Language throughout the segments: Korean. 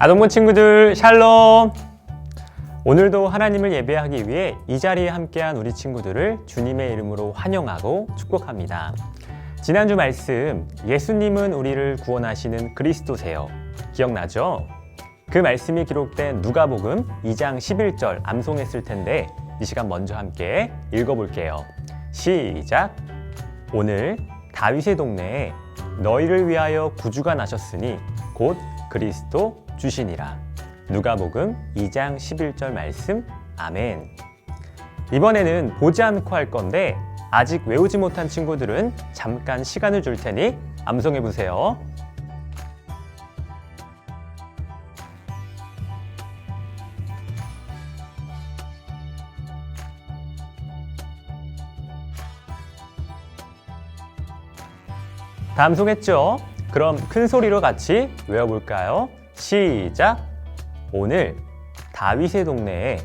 아동부 친구들 샬롬! 오늘도 하나님을 예배하기 위해 이 자리에 함께한 우리 친구들을 주님의 이름으로 환영하고 축복합니다. 지난주 말씀, 예수님은 우리를 구원하시는 그리스도세요. 기억나죠? 그 말씀이 기록된 누가복음 2장 11절 암송했을 텐데 이 시간 먼저 함께 읽어볼게요. 시작! 오늘 다윗의 동네에 너희를 위하여 구주가 나셨으니 곧 그리스도 주시니라. 누가복음 2장 11절 말씀. 아멘. 이번에는 보지 않고 할 건데 아직 외우지 못한 친구들은 잠깐 시간을 줄 테니 암송해 보세요. 다 암송했죠? 그럼 큰 소리로 같이 외워볼까요? 시작! 오늘 다윗의 동네에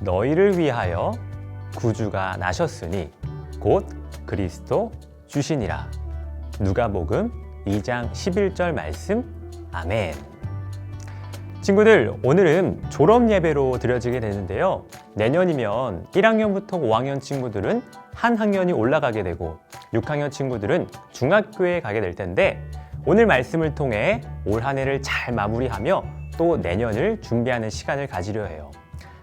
너희를 위하여 구주가 나셨으니 곧 그리스도 주시니라. 누가복음 2장 11절 말씀. 아멘. 친구들, 오늘은 졸업 예배로 드려지게 되는데요. 내년이면 1학년부터 5학년 친구들은 한 학년이 올라가게 되고 6학년 친구들은 중학교에 가게 될 텐데 오늘 말씀을 통해 올 한 해를 잘 마무리하며 또 내년을 준비하는 시간을 가지려 해요.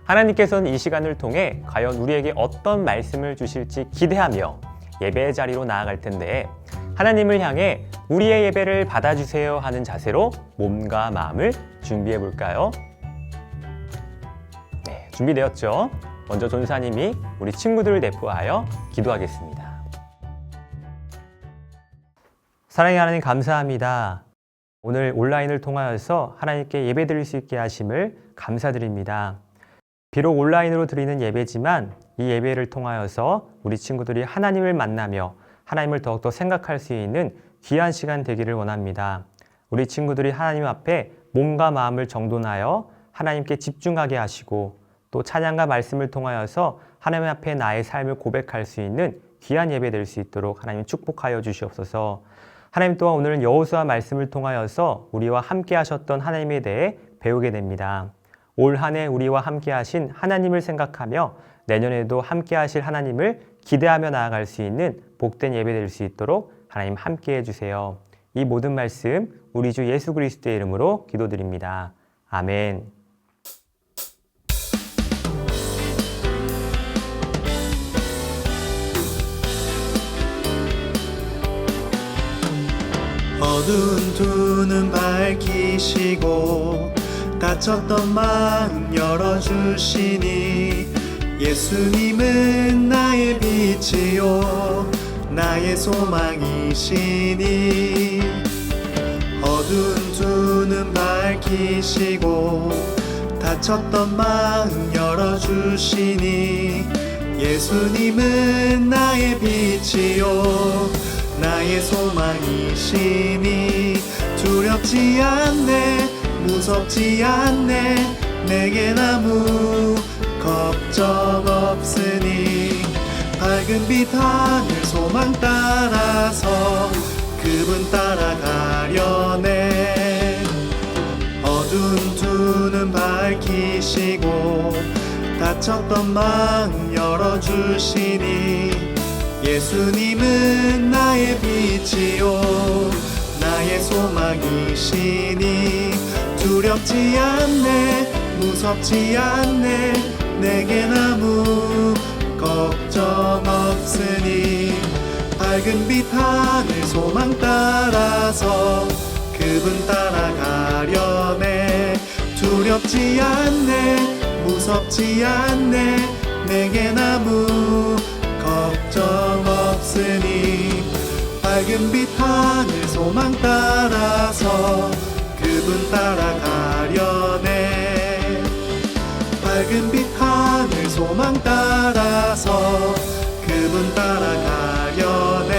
하나님께서는 이 시간을 통해 과연 우리에게 어떤 말씀을 주실지 기대하며 예배의 자리로 나아갈 텐데 하나님을 향해 우리의 예배를 받아주세요 하는 자세로 몸과 마음을 준비해 볼까요? 네, 준비되었죠? 먼저 전사님이 우리 친구들을 대표하여 기도하겠습니다. 사랑의 하나님 감사합니다. 오늘 온라인을 통하여서 하나님께 예배 드릴 수 있게 하심을 감사드립니다. 비록 온라인으로 드리는 예배지만 이 예배를 통하여서 우리 친구들이 하나님을 만나며 하나님을 더욱더 생각할 수 있는 귀한 시간 되기를 원합니다. 우리 친구들이 하나님 앞에 몸과 마음을 정돈하여 하나님께 집중하게 하시고 또 찬양과 말씀을 통하여서 하나님 앞에 나의 삶을 고백할 수 있는 귀한 예배 될 수 있도록 하나님 축복하여 주시옵소서. 하나님 또한 오늘은 여호수아 말씀을 통하여서 우리와 함께 하셨던 하나님에 대해 배우게 됩니다. 올 한 해 우리와 함께 하신 하나님을 생각하며 내년에도 함께 하실 하나님을 기대하며 나아갈 수 있는 복된 예배 될 수 있도록 하나님 함께 해주세요. 이 모든 말씀 우리 주 예수 그리스도의 이름으로 기도드립니다. 아멘. 어두운 두 눈 밝히시고 닫혔던 마음 열어주시니 예수님은 나의 빛이요 나의 소망이시니 어두운 두 눈 밝히시고 닫혔던 마음 열어주시니 예수님은 나의 빛이요 나의 소망이시니 두렵지 않네 무섭지 않네 내겐 아무 걱정 없으니 밝은 빛 하늘 소망 따라서 그분 따라가려네 어두운 두 눈 밝히시고 닫혔던 마음 열어주시니 예수님은 나의 빛이요 나의 소망이시니 두렵지 않네 무섭지 않네 내겐 아무 걱정 없으니 밝은 빛 하늘 소망 따라서 그분 따라가려네 두렵지 않네 무섭지 않네 내겐 아무 걱정 없으니 밝은 빛 하늘 소망 따라서 그분 따라가려네 밝은 빛 하늘 소망 따라서 그분 따라가려네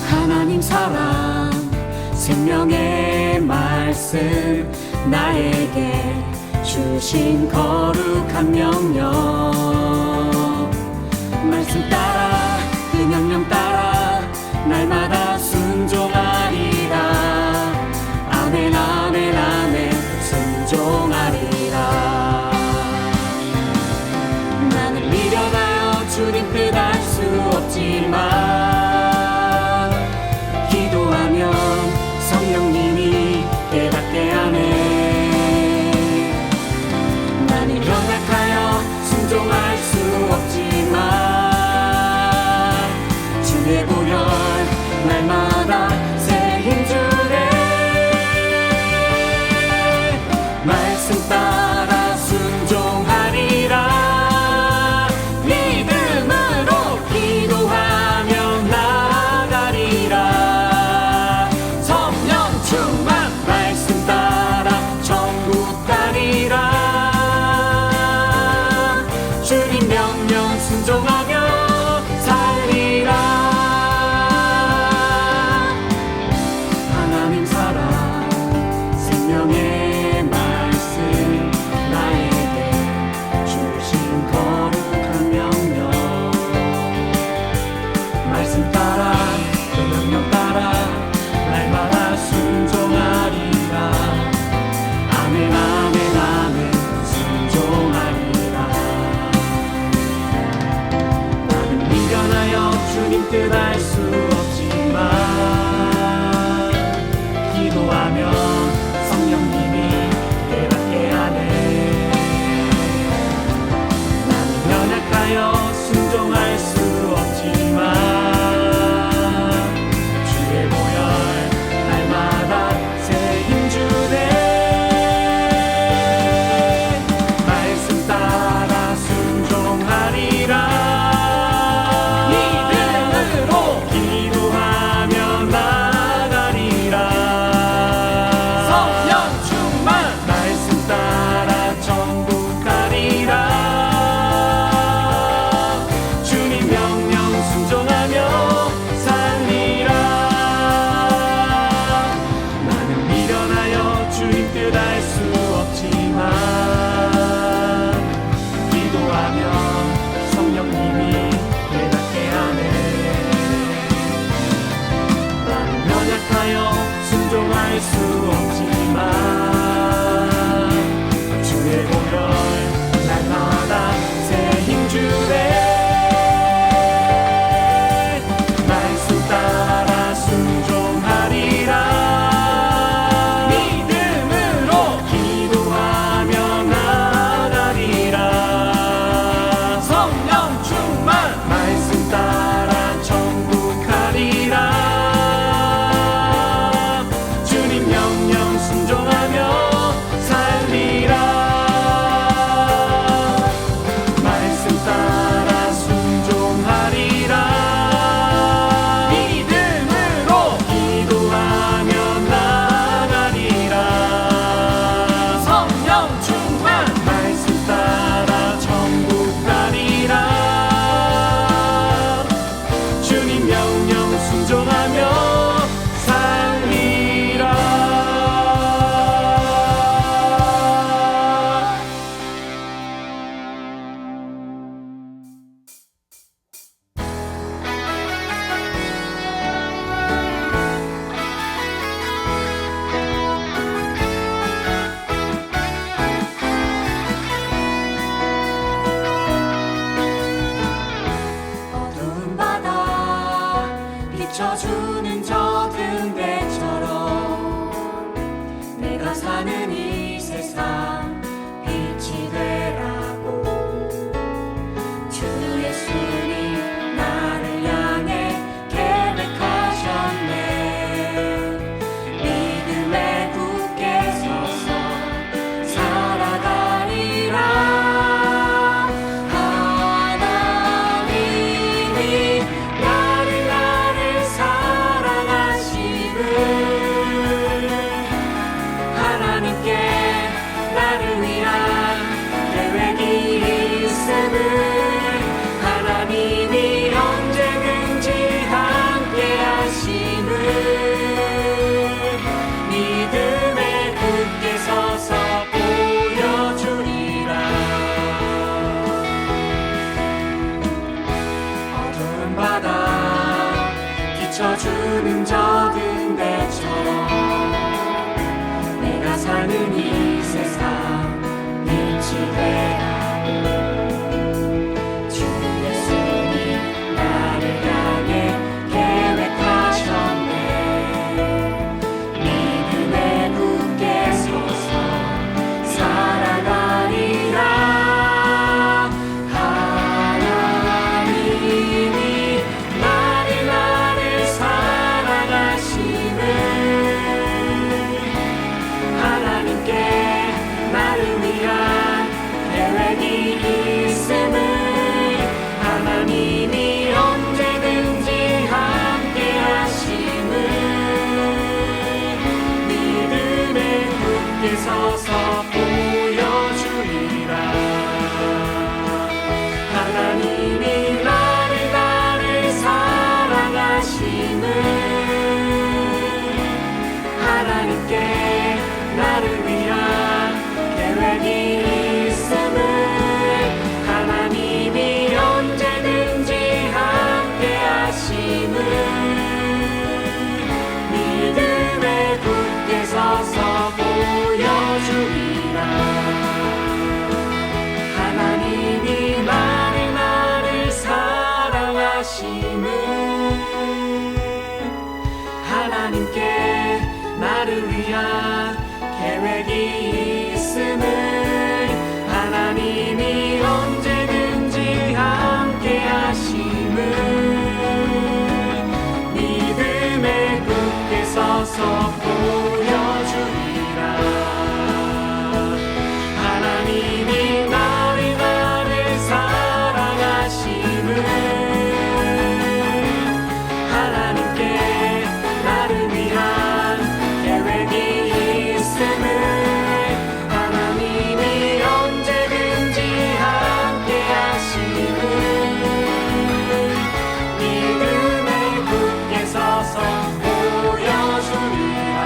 하나님 사랑 생명의 말씀 나에게 주신 거룩한 명령 말씀 따라 그 명령 따라 날마다 순종하리라 아멘 아멘 아멘 순종하리라 나는 미련하여 주님 뜻 알 수 없지만 기도하면 성령님이 깨닫게 하네 나는 연약하여 순종할 수 없지만 주의 보혈 날마다 새 힘 주네 말씀 따라 순종하리라 믿음으로 기도하며 나아가리라 성령 충만 말씀 따라 천국 가리라 주님 명령 순종하며 살리라 하나님 사랑 생명의 말씀 나에게 주신 거룩한 명령 말씀 따라 그 명령 따라 날마다 순종하리라 아멘 아멘 아멘 순종하리라 나는 미련하여 주님 뜻 알 수 없지만 기도하며 성령님이 깨닫게 하네 나는 연약하여 순종할 수 없지만 주의 보혈 날마다 새 힘 주네 말씀 따라 순종하리라 믿음으로 기도하며 나아가리라 성령 충만 말씀 따라 천국 가리라 주님 명령 순종하며 살리라 나는 미련하여 주님 뜻 알 수 없지만 기도하며 성령님이 깨닫게 하네 나는 연약하여 순종할 수 없지만 주의 보혈 날마다 새 힘 주네 말씀 따라 순종하리라 믿음으로 기도하며 나아가리라 성령 충만 말씀 따라 천국 가리라 주님 명령 나를 위한 계획이 있음을 하나님이 언제든지 함께 하심을 믿음에 굳게 서서 보여주리라. 하나님이 나를 사랑하심을 하나님께 나를 위한 계획이 있음을 하나님이 언제든지 함께 하심을 믿음에 굳게 서서 보여주리라.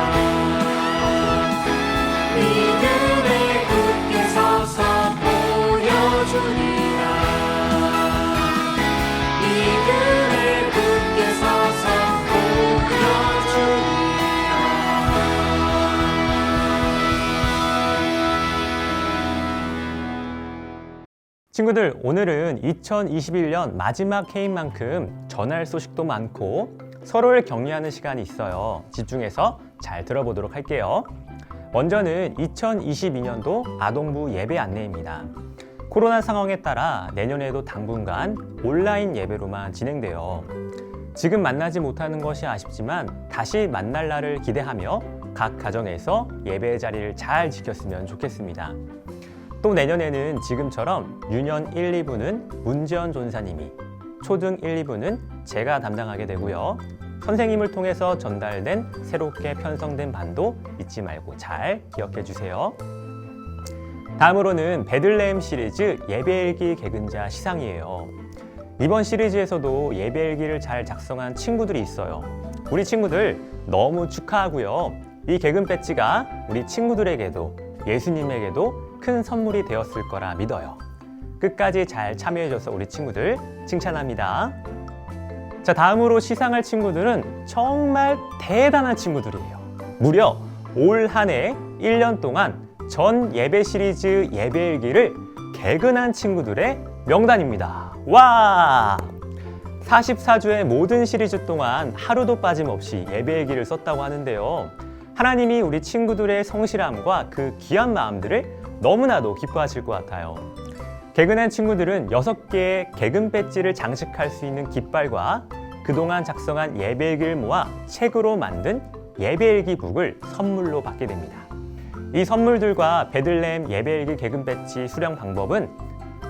믿음에 굳게 서서 보여주리라. 믿음에 굳게 서서 보여주리라. 친구들, 오늘은 2021년 마지막 해인 만큼 전할 소식도 많고 서로를 격려하는 시간이 있어요. 집중해서 잘 들어보도록 할게요. 먼저는 2022년도 아동부 예배 안내입니다. 코로나 상황에 따라 내년에도 당분간 온라인 예배로만 진행돼요. 지금 만나지 못하는 것이 아쉽지만 다시 만날 날을 기대하며 각 가정에서 예배의 자리를 잘 지켰으면 좋겠습니다. 또 내년에는 지금처럼 유년 1, 2부는 문지연 전사님이, 초등 1, 2부는 제가 담당하게 되고요. 선생님을 통해서 전달된 새롭게 편성된 반도 잊지 말고 잘 기억해 주세요. 다음으로는 베들레헴 시리즈 예배일기 개근자 시상이에요. 이번 시리즈에서도 예배일기를 잘 작성한 친구들이 있어요. 우리 친구들 너무 축하하고요. 이 개근 배지가 우리 친구들에게도 예수님에게도 큰 선물이 되었을 거라 믿어요. 끝까지 잘 참여해줘서 우리 친구들 칭찬합니다. 자, 다음으로 시상할 친구들은 정말 대단한 친구들이에요. 무려 올 한 해 1년 동안 전 예배 시리즈 예배일기를 개근한 친구들의 명단입니다. 와! 44주의 모든 시리즈 동안 하루도 빠짐없이 예배일기를 썼다고 하는데요. 하나님이 우리 친구들의 성실함과 그 귀한 마음들을 너무나도 기뻐하실 것 같아요. 개근한 친구들은 6개의 개근 배지를 장식할 수 있는 깃발과 그동안 작성한 예배일기를 모아 책으로 만든 예배일기 북을 선물로 받게 됩니다. 이 선물들과 베들레헴 예배일기 개근 배지 수령 방법은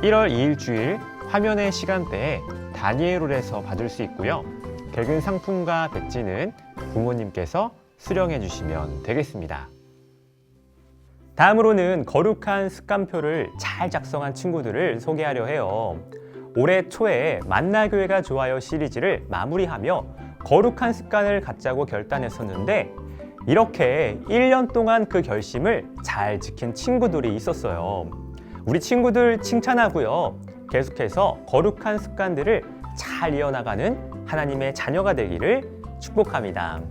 1월 2일 주일 화면의 시간대에 다니엘홀에서 받을 수 있고요. 개근 상품과 배지는 부모님께서 수령해 주시면 되겠습니다. 다음으로는 거룩한 습관표를 잘 작성한 친구들을 소개하려 해요. 올해 초에 만나교회가 좋아요 시리즈를 마무리하며 거룩한 습관을 갖자고 결단했었는데 이렇게 1년 동안 그 결심을 잘 지킨 친구들이 있었어요. 우리 친구들 칭찬하고요. 계속해서 거룩한 습관들을 잘 이어나가는 하나님의 자녀가 되기를 축복합니다.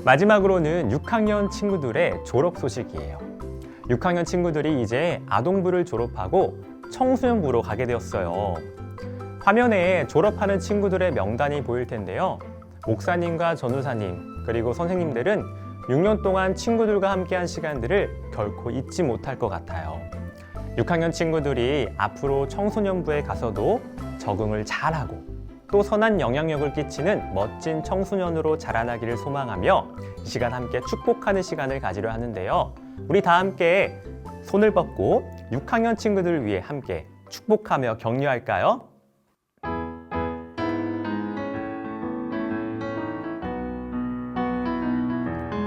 마지막으로는 6학년 친구들의 졸업 소식이에요. 6학년 친구들이 이제 아동부를 졸업하고 청소년부로 가게 되었어요. 화면에 졸업하는 친구들의 명단이 보일 텐데요. 목사님과 전우사님 그리고 선생님들은 6년 동안 친구들과 함께한 시간들을 결코 잊지 못할 것 같아요. 6학년 친구들이 앞으로 청소년부에 가서도 적응을 잘하고 또 선한 영향력을 끼치는 멋진 청소년으로 자라나기를 소망하며 이 시간 함께 축복하는 시간을 가지려 하는데요. 우리 다 함께 손을 뻗고 6학년 친구들을 위해 함께 축복하며 격려할까요?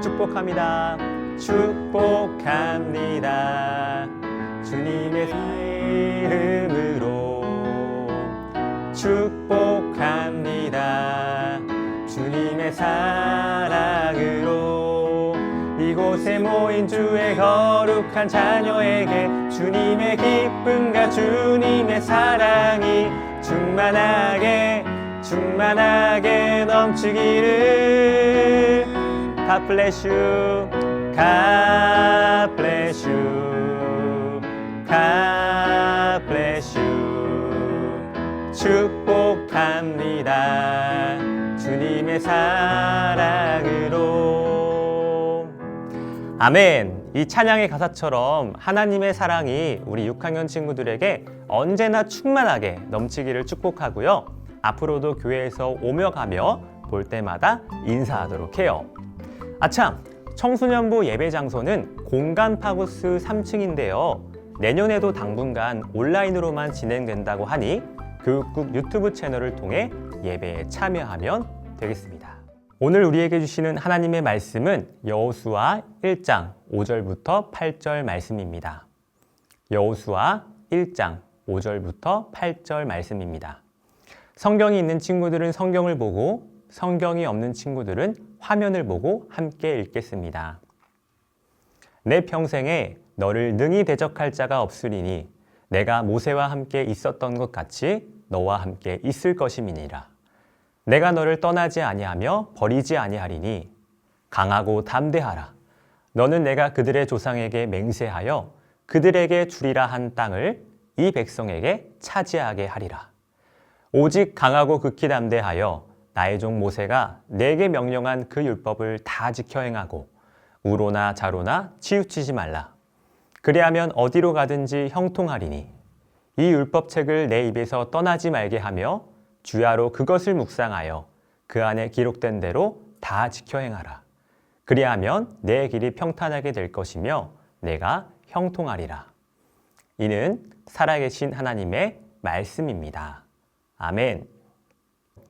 축복합니다. 축복합니다. 주님의 이름으로 축복합니다. 주님의 사랑으로 이곳에 모인 주의 거룩한 자녀에게 주님의 기쁨과 주님의 사랑이 충만하게 넘치기를. God bless you. God bless you. God bless you. 축복합니다. 주님의 사랑으로. 아멘! 이 찬양의 가사처럼 하나님의 사랑이 우리 6학년 친구들에게 언제나 충만하게 넘치기를 축복하고요. 앞으로도 교회에서 오며 가며 볼 때마다 인사하도록 해요. 아참! 청소년부 예배 장소는 공간 파고스 3층인데요. 내년에도 당분간 온라인으로만 진행된다고 하니 교육국 유튜브 채널을 통해 예배에 참여하면 되겠습니다. 오늘 우리에게 주시는 하나님의 말씀은 여호수아 1장 5절부터 8절 말씀입니다. 여호수아 1장 5절부터 8절 말씀입니다. 성경이 있는 친구들은 성경을 보고 성경이 없는 친구들은 화면을 보고 함께 읽겠습니다. 내 평생에 너를 능히 대적할 자가 없으리니 내가 모세와 함께 있었던 것 같이 너와 함께 있을 것임이니라. 내가 너를 떠나지 아니하며 버리지 아니하리니 강하고 담대하라. 너는 내가 그들의 조상에게 맹세하여 그들에게 주리라 한 땅을 이 백성에게 차지하게 하리라. 오직 강하고 극히 담대하여 나의 종 모세가 내게 명령한 그 율법을 다 지켜 행하고 우로나 좌로나 치우치지 말라. 그리하면 어디로 가든지 형통하리니 이 율법책을 내 입에서 떠나지 말게 하며 주야로 그것을 묵상하여 그 안에 기록된 대로 다 지켜 행하라. 그리하면 내 길이 평탄하게 될 것이며 내가 형통하리라. 이는 살아계신 하나님의 말씀입니다. 아멘.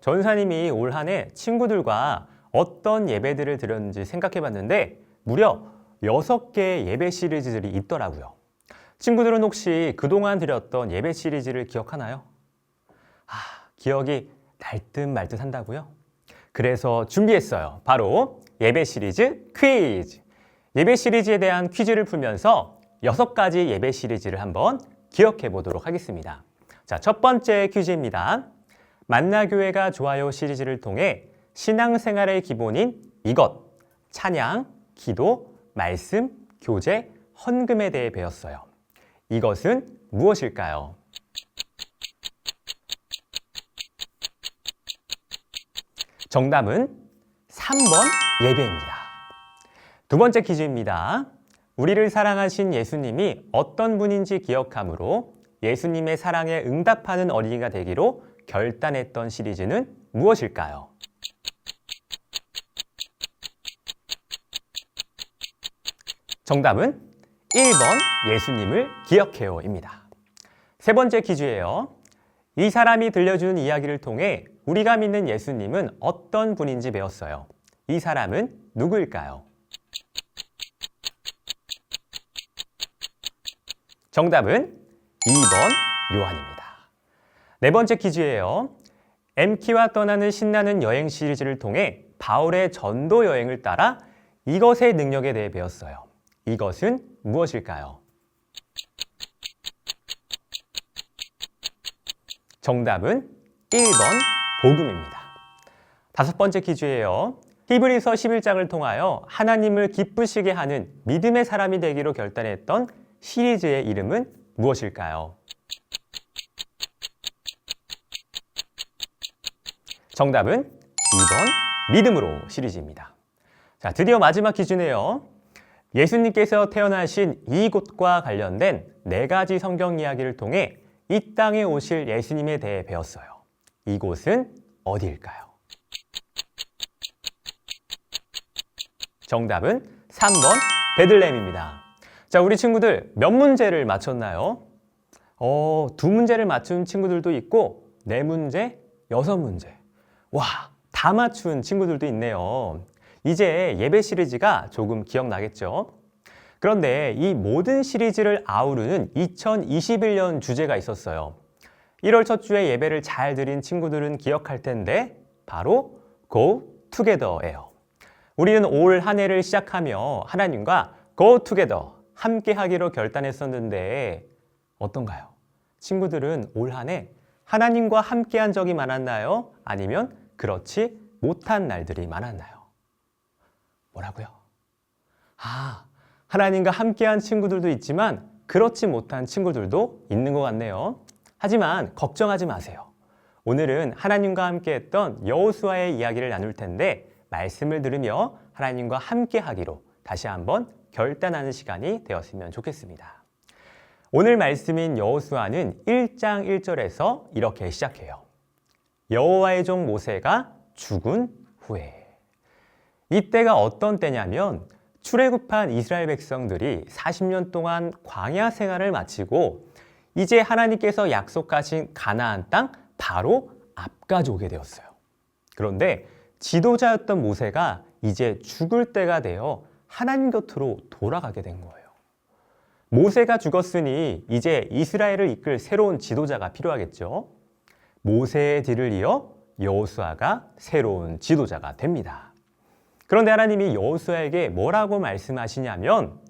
전사님이 올 한 해 친구들과 어떤 예배들을 드렸는지 생각해 봤는데 무려 6개의 예배 시리즈들이 있더라고요. 친구들은 혹시 그동안 드렸던 예배 시리즈를 기억하나요? 기억이 날듯 말듯 한다고요? 그래서 준비했어요. 바로 예배 시리즈 퀴즈! 예배 시리즈에 대한 퀴즈를 풀면서 6가지 예배 시리즈를 한번 기억해 보도록 하겠습니다. 자, 첫 번째 퀴즈입니다. 만나교회가 좋아요 시리즈를 통해 신앙생활의 기본인 이것, 찬양, 기도, 말씀, 교제, 헌금에 대해 배웠어요. 이것은 무엇일까요? 정답은 3번 예배입니다. 두 번째 퀴즈입니다. 우리를 사랑하신 예수님이 어떤 분인지 기억함으로 예수님의 사랑에 응답하는 어린이가 되기로 결단했던 시리즈는 무엇일까요? 정답은 1번 예수님을 기억해요입니다. 세 번째 퀴즈예요. 이 사람이 들려주는 이야기를 통해 우리가 믿는 예수님은 어떤 분인지 배웠어요. 이 사람은 누구일까요? 정답은 2번 요한입니다. 네 번째 퀴즈예요. MK와 떠나는 신나는 여행 시리즈를 통해 바울의 전도 여행을 따라 이것의 능력에 대해 배웠어요. 이것은 무엇일까요? 정답은 1번 복음입니다. 다섯 번째 퀴즈예요. 히브리서 11장을 통하여 하나님을 기쁘시게 하는 믿음의 사람이 되기로 결단했던 시리즈의 이름은 무엇일까요? 정답은 2번 믿음으로 시리즈입니다. 자, 드디어 마지막 퀴즈네요. 예수님께서 태어나신 이곳과 관련된 4가지 성경 이야기를 통해 이 땅에 오실 예수님에 대해 배웠어요. 이곳은 어디일까요? 정답은 3번 베들레헴입니다. 자, 우리 친구들 몇 문제를 맞췄나요? 2문제를 맞춘 친구들도 있고 4문제, 6문제. 와, 다 맞춘 친구들도 있네요. 이제 예배 시리즈가 조금 기억나겠죠? 그런데 이 모든 시리즈를 아우르는 2021년 주제가 있었어요. 1월 첫 주에 예배를 잘 드린 친구들은 기억할 텐데 바로 Go Together예요. 우리는 올 한 해를 시작하며 하나님과 Go Together 함께 하기로 결단했었는데 어떤가요? 친구들은 올 한 해 하나님과 함께 한 적이 많았나요? 아니면 그렇지 못한 날들이 많았나요? 뭐라고요? 하나님과 함께한 친구들도 있지만 그렇지 못한 친구들도 있는 것 같네요. 하지만 걱정하지 마세요. 오늘은 하나님과 함께했던 여호수아의 이야기를 나눌 텐데 말씀을 들으며 하나님과 함께하기로 다시 한번 결단하는 시간이 되었으면 좋겠습니다. 오늘 말씀인 여호수아는 1장 1절에서 이렇게 시작해요. 여호와의 종 모세가 죽은 후에. 이때가 어떤 때냐면 출애굽한 이스라엘 백성들이 40년 동안 광야 생활을 마치고 이제 하나님께서 약속하신 가나안 땅 바로 앞까지 오게 되었어요. 그런데 지도자였던 모세가 이제 죽을 때가 되어 하나님 곁으로 돌아가게 된 거예요. 모세가 죽었으니 이제 이스라엘을 이끌 새로운 지도자가 필요하겠죠. 모세의 뒤를 이어 여호수아가 새로운 지도자가 됩니다. 그런데 하나님이 여호수아에게 뭐라고 말씀하시냐면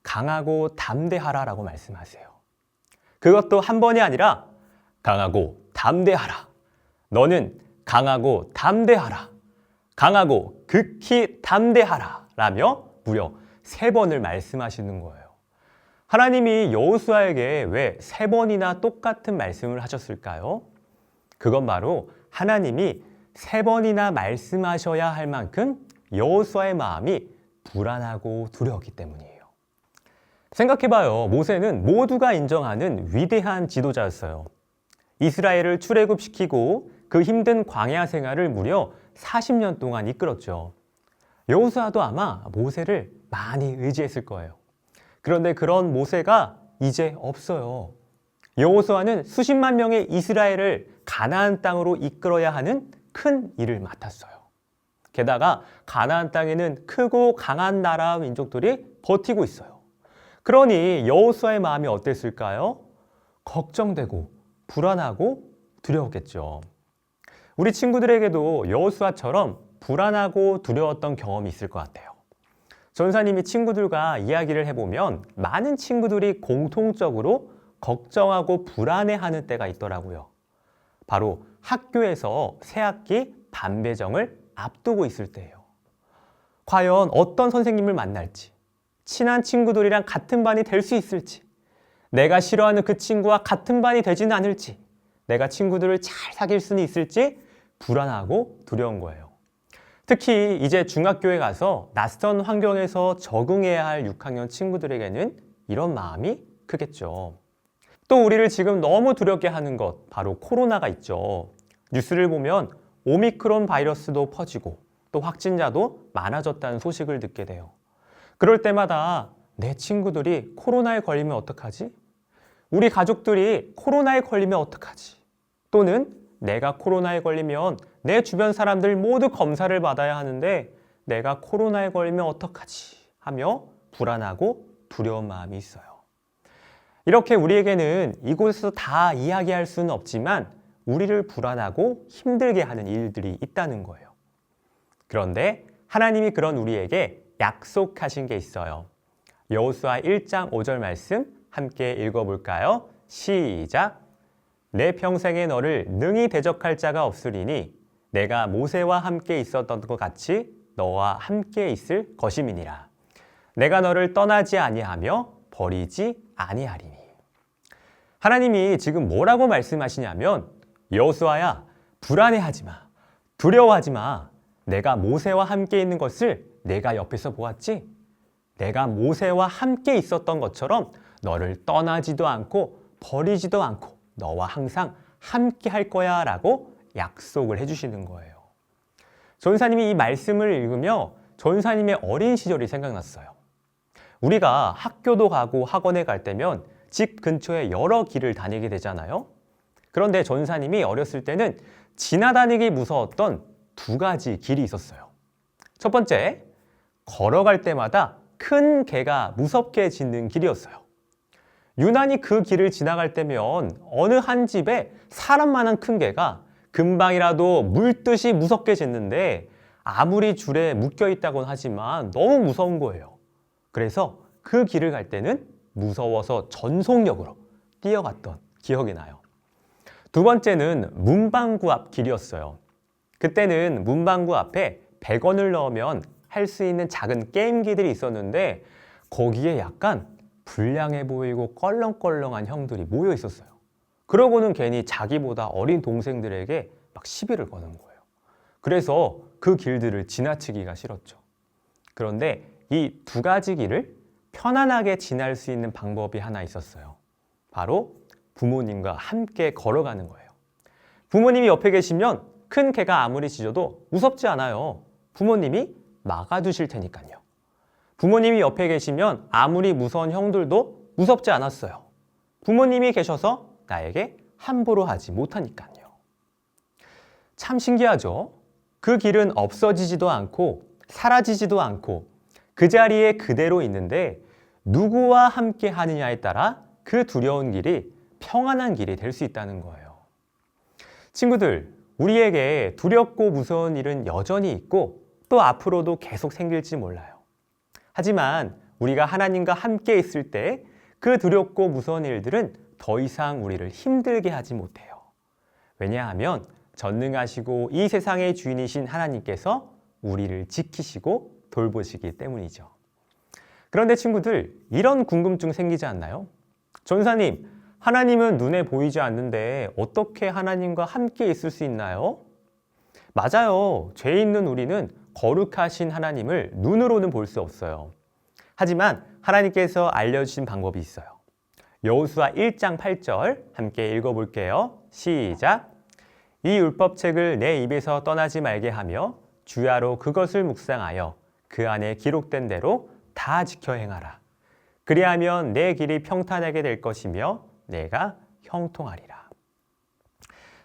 강하고 담대하라라고 말씀하세요. 그것도 한 번이 아니라 강하고 담대하라. 너는 강하고 담대하라. 강하고 극히 담대하라. 라며 무려 3번을 말씀하시는 거예요. 하나님이 여호수아에게 왜 3번이나 똑같은 말씀을 하셨을까요? 그건 바로 하나님이 3번이나 말씀하셔야 할 만큼 여호수아의 마음이 불안하고 두려웠기 때문이에요. 생각해봐요. 모세는 모두가 인정하는 위대한 지도자였어요. 이스라엘을 출애굽시키고 그 힘든 광야 생활을 무려 40년 동안 이끌었죠. 여호수아도 아마 모세를 많이 의지했을 거예요. 그런데 그런 모세가 이제 없어요. 여호수아는 수십만 명의 이스라엘을 가나안 땅으로 이끌어야 하는 큰 일을 맡았어요. 게다가 가나안 땅에는 크고 강한 나라 민족들이 버티고 있어요. 그러니 여호수아의 마음이 어땠을까요? 걱정되고 불안하고 두려웠겠죠. 우리 친구들에게도 여호수아처럼 불안하고 두려웠던 경험이 있을 것 같아요. 전사님이 친구들과 이야기를 해보면 많은 친구들이 공통적으로 걱정하고 불안해하는 때가 있더라고요. 바로 학교에서 새학기 반배정을 앞두고 있을 때예요. 과연 어떤 선생님을 만날지, 친한 친구들이랑 같은 반이 될 수 있을지, 내가 싫어하는 그 친구와 같은 반이 되지는 않을지, 내가 친구들을 잘 사귈 수는 있을지 불안하고 두려운 거예요. 특히 이제 중학교에 가서 낯선 환경에서 적응해야 할 6학년 친구들에게는 이런 마음이 크겠죠. 또 우리를 지금 너무 두렵게 하는 것, 바로 코로나가 있죠. 뉴스를 보면 오미크론 바이러스도 퍼지고 또 확진자도 많아졌다는 소식을 듣게 돼요. 그럴 때마다 내 친구들이 코로나에 걸리면 어떡하지? 우리 가족들이 코로나에 걸리면 어떡하지? 또는 내가 코로나에 걸리면 내 주변 사람들 모두 검사를 받아야 하는데 내가 코로나에 걸리면 어떡하지? 하며 불안하고 두려운 마음이 있어요. 이렇게 우리에게는 이곳에서 다 이야기할 수는 없지만 우리를 불안하고 힘들게 하는 일들이 있다는 거예요. 그런데 하나님이 그런 우리에게 약속하신 게 있어요. 여호수아 1장 5절 말씀 함께 읽어볼까요? 시작! 내 평생에 너를 능히 대적할 자가 없으리니 내가 모세와 함께 있었던 것 같이 너와 함께 있을 것임이니라. 내가 너를 떠나지 아니하며 버리지 아니하리니. 하나님이 지금 뭐라고 말씀하시냐면 여호수아야, 불안해하지 마. 두려워하지 마. 내가 모세와 함께 있는 것을 내가 옆에서 보았지? 내가 모세와 함께 있었던 것처럼 너를 떠나지도 않고 버리지도 않고 너와 항상 함께 할 거야 라고 약속을 해주시는 거예요. 전사님이 이 말씀을 읽으며 전사님의 어린 시절이 생각났어요. 우리가 학교도 가고 학원에 갈 때면 집 근처에 여러 길을 다니게 되잖아요. 그런데 전사님이 어렸을 때는 지나다니기 무서웠던 2가지 길이 있었어요. 첫 번째, 걸어갈 때마다 큰 개가 무섭게 짖는 길이었어요. 유난히 그 길을 지나갈 때면 어느 한 집에 사람만한 큰 개가 금방이라도 물듯이 무섭게 짖는데 아무리 줄에 묶여 있다곤 하지만 너무 무서운 거예요. 그래서 그 길을 갈 때는 무서워서 전속력으로 뛰어갔던 기억이 나요. 2번째는 문방구 앞 길이었어요. 그때는 문방구 앞에 100원을 넣으면 할 수 있는 작은 게임기들이 있었는데 거기에 약간 불량해 보이고 껄렁껄렁한 형들이 모여 있었어요. 그러고는 괜히 자기보다 어린 동생들에게 막 시비를 거는 거예요. 그래서 그 길들을 지나치기가 싫었죠. 그런데 이 두 가지 길을 편안하게 지날 수 있는 방법이 하나 있었어요. 바로 부모님과 함께 걸어가는 거예요. 부모님이 옆에 계시면 큰 개가 아무리 짖어도 무섭지 않아요. 부모님이 막아주실 테니까요. 부모님이 옆에 계시면 아무리 무서운 형들도 무섭지 않았어요. 부모님이 계셔서 나에게 함부로 하지 못하니까요. 참 신기하죠? 그 길은 없어지지도 않고 사라지지도 않고 그 자리에 그대로 있는데 누구와 함께 하느냐에 따라 그 두려운 길이 평안한 길이 될 수 있다는 거예요. 친구들, 우리에게 두렵고 무서운 일은 여전히 있고 또 앞으로도 계속 생길지 몰라요. 하지만 우리가 하나님과 함께 있을 때 그 두렵고 무서운 일들은 더 이상 우리를 힘들게 하지 못해요. 왜냐하면 전능하시고 이 세상의 주인이신 하나님께서 우리를 지키시고 돌보시기 때문이죠. 그런데 친구들, 이런 궁금증 생기지 않나요? 전사님, 하나님은 눈에 보이지 않는데 어떻게 하나님과 함께 있을 수 있나요? 맞아요. 죄 있는 우리는 거룩하신 하나님을 눈으로는 볼 수 없어요. 하지만 하나님께서 알려주신 방법이 있어요. 여호수아 1장 8절 함께 읽어볼게요. 시작! 이 율법책을 내 입에서 떠나지 말게 하며 주야로 그것을 묵상하여 그 안에 기록된 대로 다 지켜 행하라. 그리하면 내 길이 평탄하게 될 것이며 내가 형통하리라.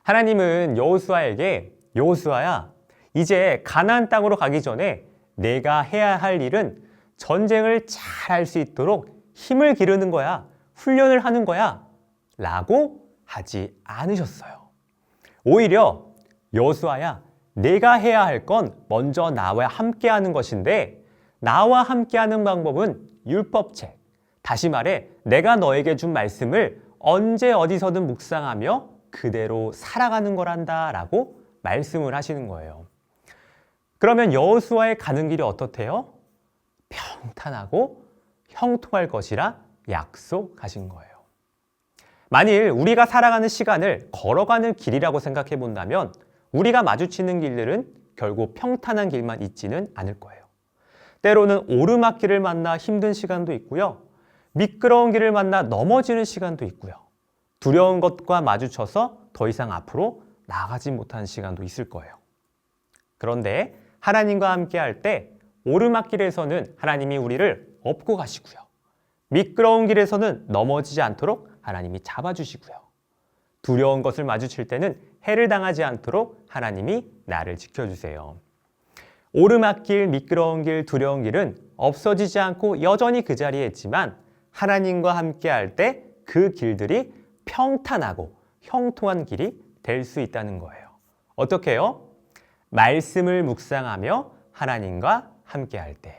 하나님은 여호수아에게 여호수아야, 이제 가나안 땅으로 가기 전에 내가 해야 할 일은 전쟁을 잘 할 수 있도록 힘을 기르는 거야. 훈련을 하는 거야. 라고 하지 않으셨어요. 오히려 여호수아야, 내가 해야 할 건 먼저 나와 함께 하는 것인데 나와 함께 하는 방법은 율법책. 다시 말해 내가 너에게 준 말씀을 언제 어디서든 묵상하며 그대로 살아가는 거란다 라고 말씀을 하시는 거예요. 그러면 여호수아의 가는 길이 어떻대요? 평탄하고 형통할 것이라 약속하신 거예요. 만일 우리가 살아가는 시간을 걸어가는 길이라고 생각해 본다면 우리가 마주치는 길들은 결국 평탄한 길만 있지는 않을 거예요. 때로는 오르막길을 만나 힘든 시간도 있고요. 미끄러운 길을 만나 넘어지는 시간도 있고요. 두려운 것과 마주쳐서 더 이상 앞으로 나가지 못하는 시간도 있을 거예요. 그런데 하나님과 함께 할 때 오르막길에서는 하나님이 우리를 업고 가시고요. 미끄러운 길에서는 넘어지지 않도록 하나님이 잡아주시고요. 두려운 것을 마주칠 때는 해를 당하지 않도록 하나님이 나를 지켜주세요. 오르막길, 미끄러운 길, 두려운 길은 없어지지 않고 여전히 그 자리에 있지만 하나님과 함께 할 때 그 길들이 평탄하고 형통한 길이 될 수 있다는 거예요. 어떻게 해요? 말씀을 묵상하며 하나님과 함께 할 때.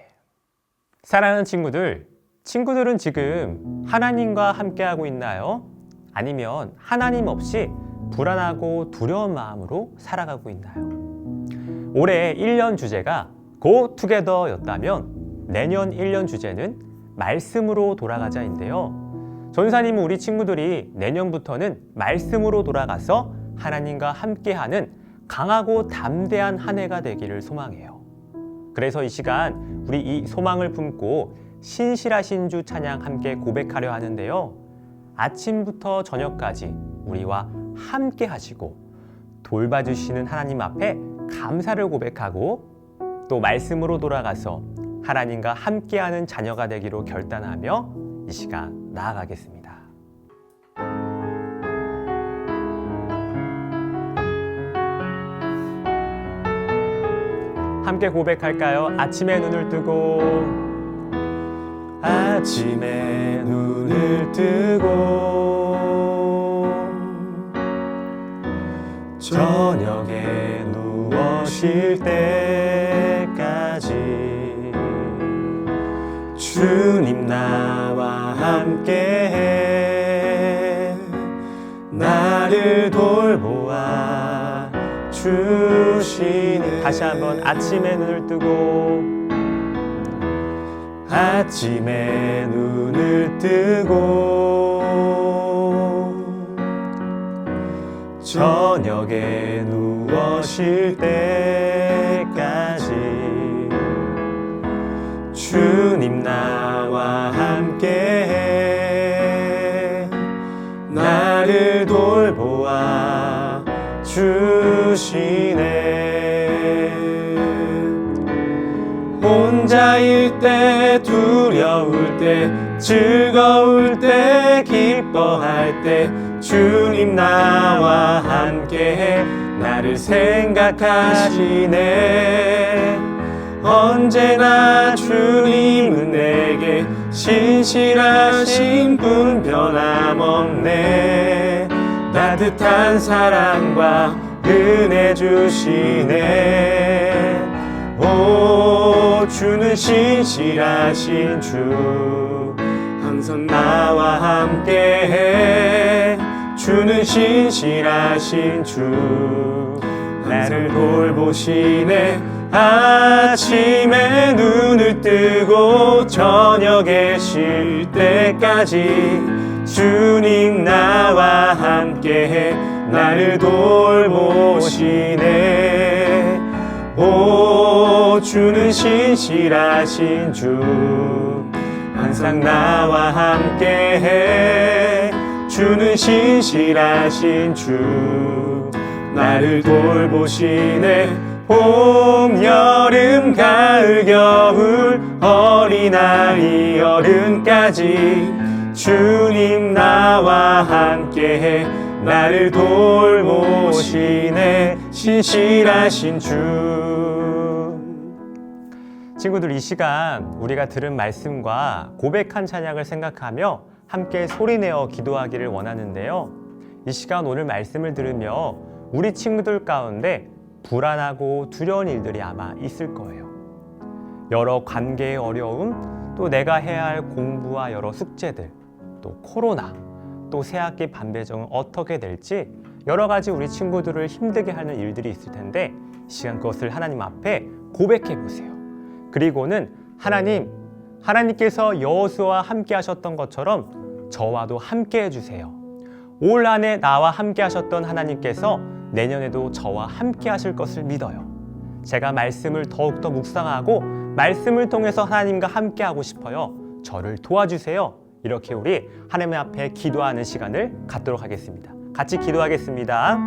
사랑하는 친구들, 친구들은 지금 하나님과 함께하고 있나요? 아니면 하나님 없이 불안하고 두려운 마음으로 살아가고 있나요? 올해 1년 주제가 Go Together였다면 내년 1년 주제는 말씀으로 돌아가자인데요. 전사님은 우리 친구들이 내년부터는 말씀으로 돌아가서 하나님과 함께하는 강하고 담대한 한 해가 되기를 소망해요. 그래서 이 시간 우리 이 소망을 품고 신실하신 주 찬양 함께 고백하려 하는데요. 아침부터 저녁까지 우리와 함께 하시고 돌봐주시는 하나님 앞에 감사를 고백하고 또 말씀으로 돌아가서 하나님과 함께하는 자녀가 되기로 결단하며 이 시간 나아가겠습니다. 함께 고백할까요? 아침에 눈을 뜨고 아침에 눈을 뜨고 저녁에 누워 쉴 때까지 주님 나와 함께해 나를 돌보아 주시네. 다시 한번 아침에 눈을 뜨고 아침에 눈을 뜨고 저녁에 누워 쉴 때까지 주 주님 나와 함께해 나를 돌보아 주시네. 혼자일 때, 두려울 때, 즐거울 때, 기뻐할 때 주님 나와 함께해 나를 생각하시네. 언제나 주님은 내게 신실하신 분 변함없네. 따뜻한 사랑과 은혜 주시네. 오, 주는 신실하신 주 항상 나와 함께해. 주는 신실하신 주 나를 돌보시네. 아침에 눈을 뜨고 저녁에 쉴 때까지 주님 나와 함께해 나를 돌보시네. 오, 주는 신실하신 주 항상 나와 함께해. 주는 신실하신 주 나를 돌보시네. 봄, 여름, 가을, 겨울, 어린아이, 어른까지 주님 나와 함께해 나를 돌보시네. 신실하신 주. 친구들, 이 시간 우리가 들은 말씀과 고백한 찬양을 생각하며 함께 소리내어 기도하기를 원하는데요. 이 시간 오늘 말씀을 들으며 우리 친구들 가운데 불안하고 두려운 일들이 아마 있을 거예요. 여러 관계의 어려움, 또 내가 해야 할 공부와 여러 숙제들, 또 코로나, 또 새학기 반배정은 어떻게 될지 여러 가지 우리 친구들을 힘들게 하는 일들이 있을 텐데 이 시간 그것을 하나님 앞에 고백해 보세요. 그리고는 하나님께서 여호수아와 함께 하셨던 것처럼 저와도 함께 해주세요. 올 한 해 나와 함께 하셨던 하나님께서 내년에도 저와 함께 하실 것을 믿어요. 제가 말씀을 더욱더 묵상하고 말씀을 통해서 하나님과 함께 하고 싶어요. 저를 도와주세요. 이렇게 우리 하나님 앞에 기도하는 시간을 갖도록 하겠습니다. 같이 기도하겠습니다.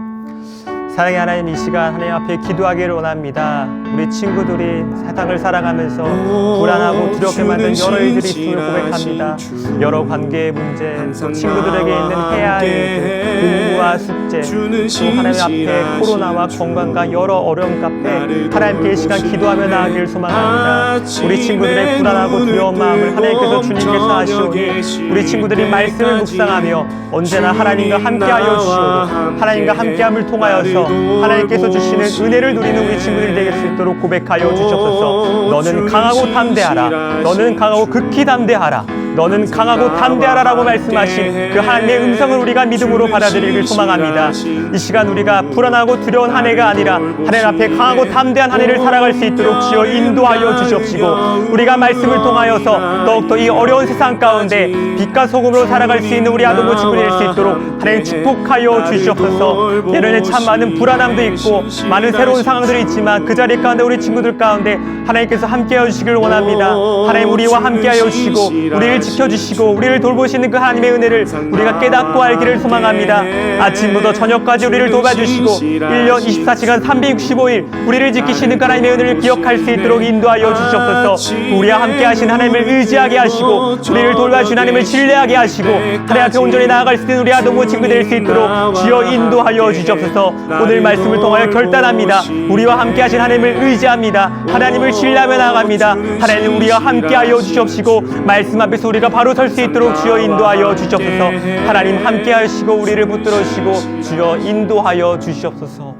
사랑의 하나님, 이 시간 하나님 앞에 기도하기를 원합니다. 우리 친구들이 세상을 살아가면서 불안하고 두렵게 만든 여러 일들이 있음을 고백합니다. 여러 관계의 문제, 또 친구들에게 있는 해야 할 일들, 공부와 숙제, 또 하나님 앞에 코로나와 건강과 여러 어려움 앞에 하나님께 이 시간 기도하며 나아가길 소망합니다. 우리 친구들의 불안하고 두려운 마음을 하나님께서 주님께서 아시오니 우리 친구들이 말씀을 묵상하며 언제나 하나님과 함께하여 주시오고 하나님과 함께함을 통하여서 하나님께서 주시는 은혜를 누리는 우리 친구들이 되게 수 있도록 고백하여 주시옵소서. 너는 강하고 담대하라. 너는 강하고 극히 담대하라. 너는 강하고 담대하라 라고 말씀하신 그 하나님의 음성을 우리가 믿음으로 받아들이길 소망합니다. 이 시간 우리가 불안하고 두려운 한 해가 아니라 하나님 앞에 강하고 담대한 한 해를 살아갈 수 있도록 주여 인도하여 주시옵시고 우리가 말씀을 통하여서 더욱더 이 어려운 세상 가운데 빛과 소금으로 살아갈 수 있는 우리 아동부 친구들이 될 수 있도록 하나님 축복하여 주시옵소서. 내년에 참 많은 불안함도 있고 많은 새로운 상황들이 있지만 그 자리 가운데 우리 친구들 가운데 하나님께서 함께하여 주시길 원합니다. 하나님 우리와 함께하여 주시고 우리를 지켜주시고 우리를 돌보시는 그 하나님의 은혜를 우리가 깨닫고 알기를 소망합니다. 아침부터 저녁까지 우리를 도와주시고 1년 24시간 365일 우리를 지키시는 그 하나님의 은혜를 기억할 수 있도록 인도하여 주시옵소서. 우리와 함께 하신 하나님을 의지하게 하시고 우리를 돌봐주신 하나님을 신뢰하게 하시고 하나님 앞에 온전히 나아갈 수 있는 우리 아동부 친구들 될 수 있도록 주여 인도하여 주시옵소서. 오늘 말씀을 통하여 결단합니다. 우리와 함께 하신 하나님을 의지합니다. 하나님을 신뢰하며 나아갑니다. 하나님 우리와 함께하여 주시옵시고 말씀 앞에서 우리가 바로 설 수 있도록 주여 인도하여 주시옵소서. 하나님 함께 하시고 우리를 붙들어 주시고 주여 인도하여 주시옵소서.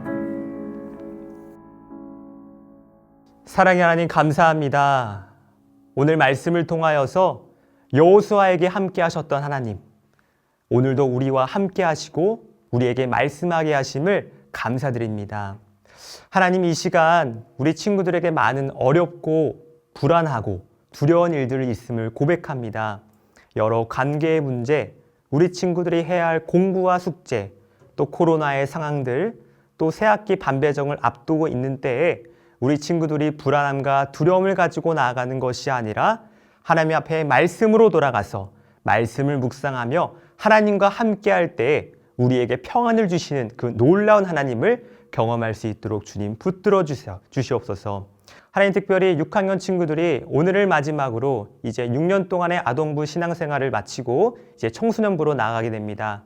사랑의 하나님 감사합니다. 오늘 말씀을 통하여서 여호수아에게 함께 하셨던 하나님, 오늘도 우리와 함께 하시고 우리에게 말씀하게 하심을 감사드립니다. 하나님 이 시간 우리 친구들에게 많은 어렵고 불안하고 두려운 일들이 있음을 고백합니다. 여러 관계의 문제, 우리 친구들이 해야 할 공부와 숙제, 또 코로나의 상황들, 또 새학기 반배정을 앞두고 있는 때에 우리 친구들이 불안함과 두려움을 가지고 나아가는 것이 아니라 하나님 앞에 말씀으로 돌아가서 말씀을 묵상하며 하나님과 함께할 때에 우리에게 평안을 주시는 그 놀라운 하나님을 경험할 수 있도록 주님 붙들어 주시옵소서. 하나님, 특별히 6학년 친구들이 오늘을 마지막으로 이제 6년 동안의 아동부 신앙생활을 마치고 이제 청소년부로 나아가게 됩니다.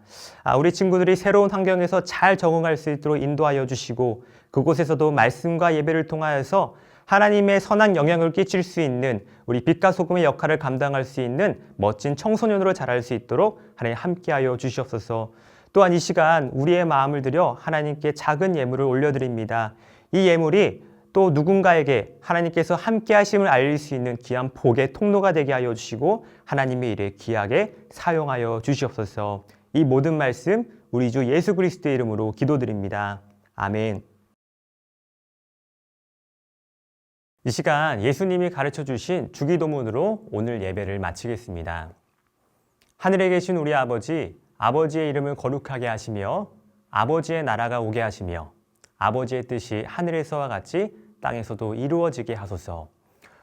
우리 친구들이 새로운 환경에서 잘 적응할 수 있도록 인도하여 주시고 그곳에서도 말씀과 예배를 통하여서 하나님의 선한 영향을 끼칠 수 있는 우리 빛과 소금의 역할을 감당할 수 있는 멋진 청소년으로 자랄 수 있도록 하나님 함께하여 주시옵소서. 또한 이 시간 우리의 마음을 들여 하나님께 작은 예물을 올려드립니다. 이 예물이 또 누군가에게 하나님께서 함께하심을 알릴 수 있는 귀한 복의 통로가 되게 하여 주시고 하나님의 일에 귀하게 사용하여 주시옵소서. 이 모든 말씀 우리 주 예수 그리스도의 이름으로 기도드립니다. 아멘. 이 시간 예수님이 가르쳐 주신 주기도문으로 오늘 예배를 마치겠습니다. 하늘에 계신 우리 아버지, 아버지의 이름을 거룩하게 하시며 아버지의 나라가 오게 하시며 아버지의 뜻이 하늘에서와 같이 땅에서도 이루어지게 하소서.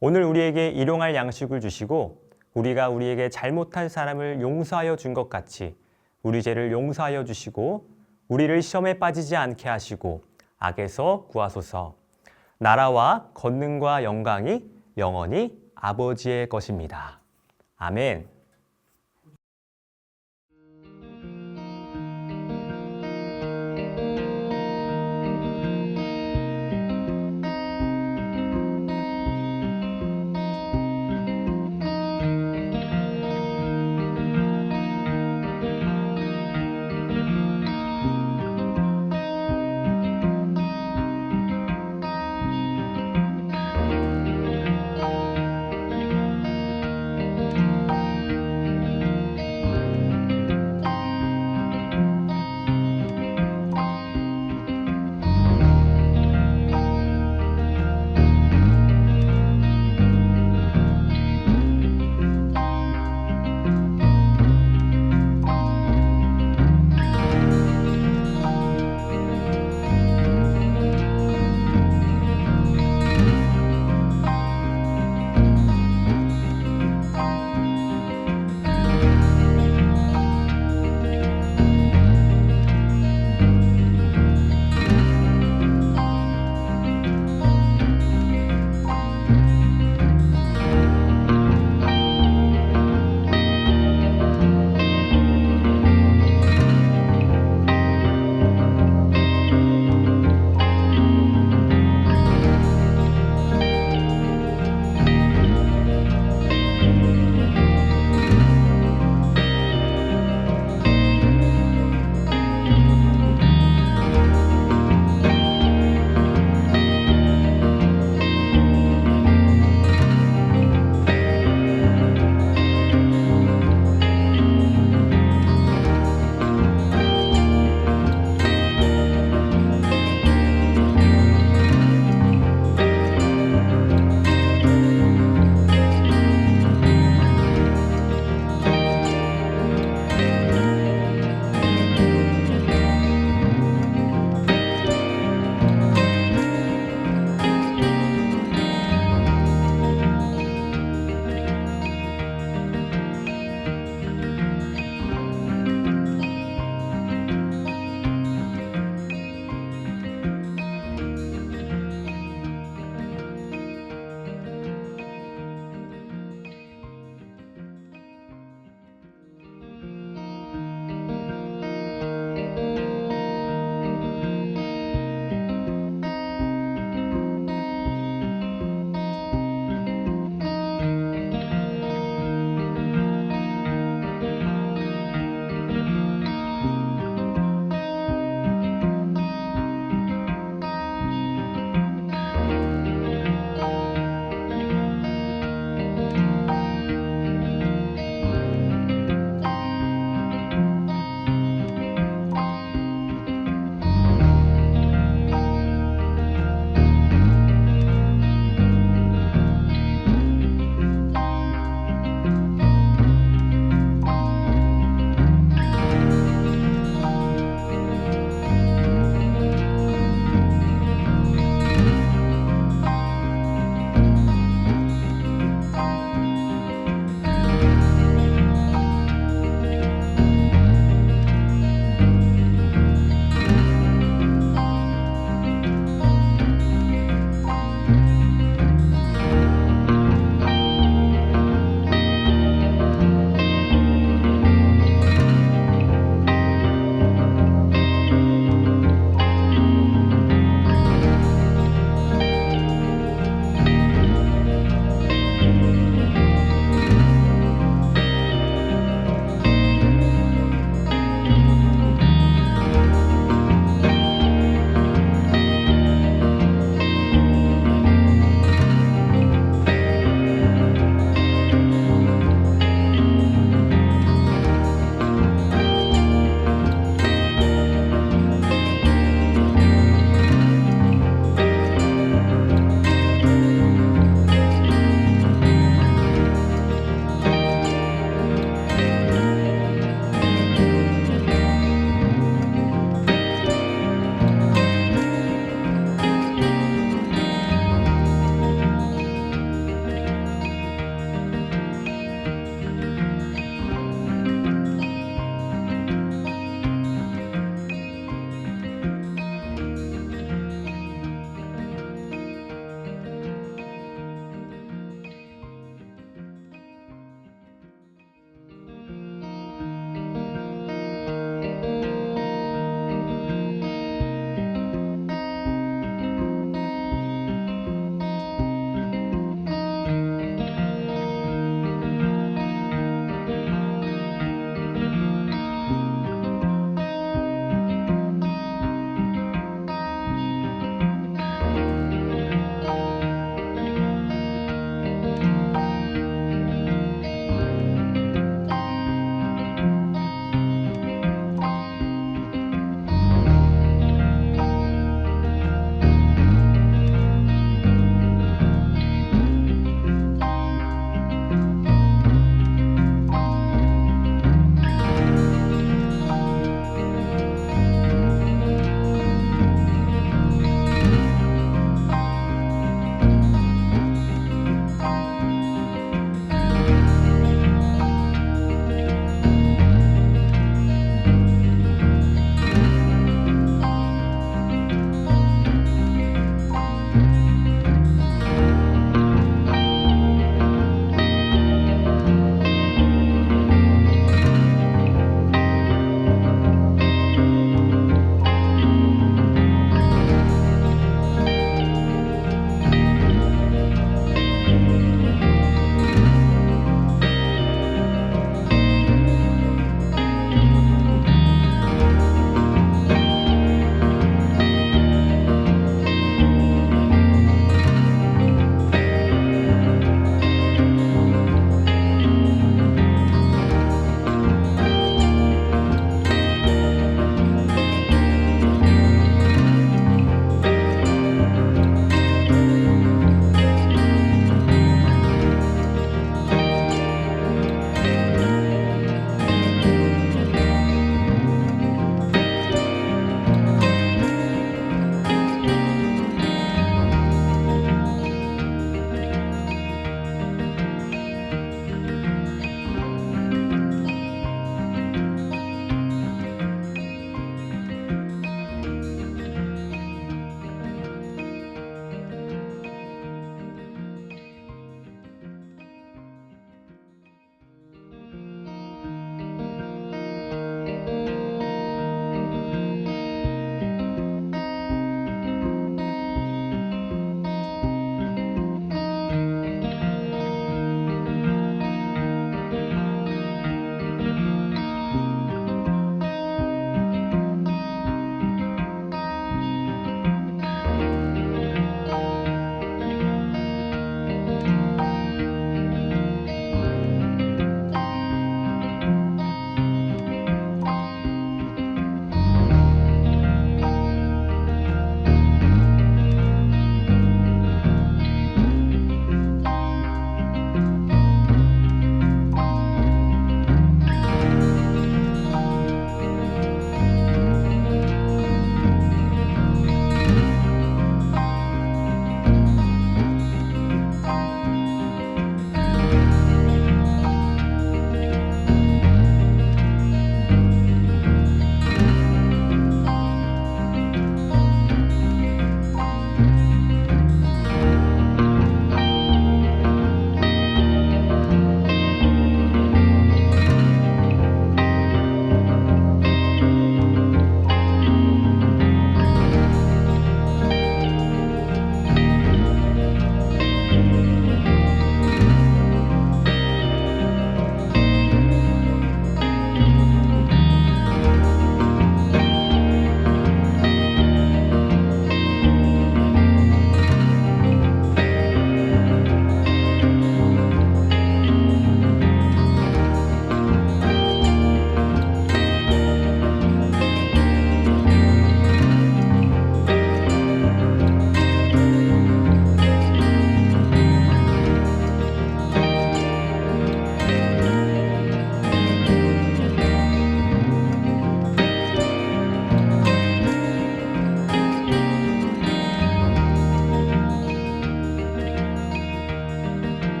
오늘 우리에게 일용할 양식을 주시고 우리가 우리에게 잘못한 사람을 용서하여 준 것 같이 우리 죄를 용서하여 주시고 우리를 시험에 빠지지 않게 하시고 악에서 구하소서. 나라와 권능과 영광이 영원히 아버지의 것입니다. 아멘.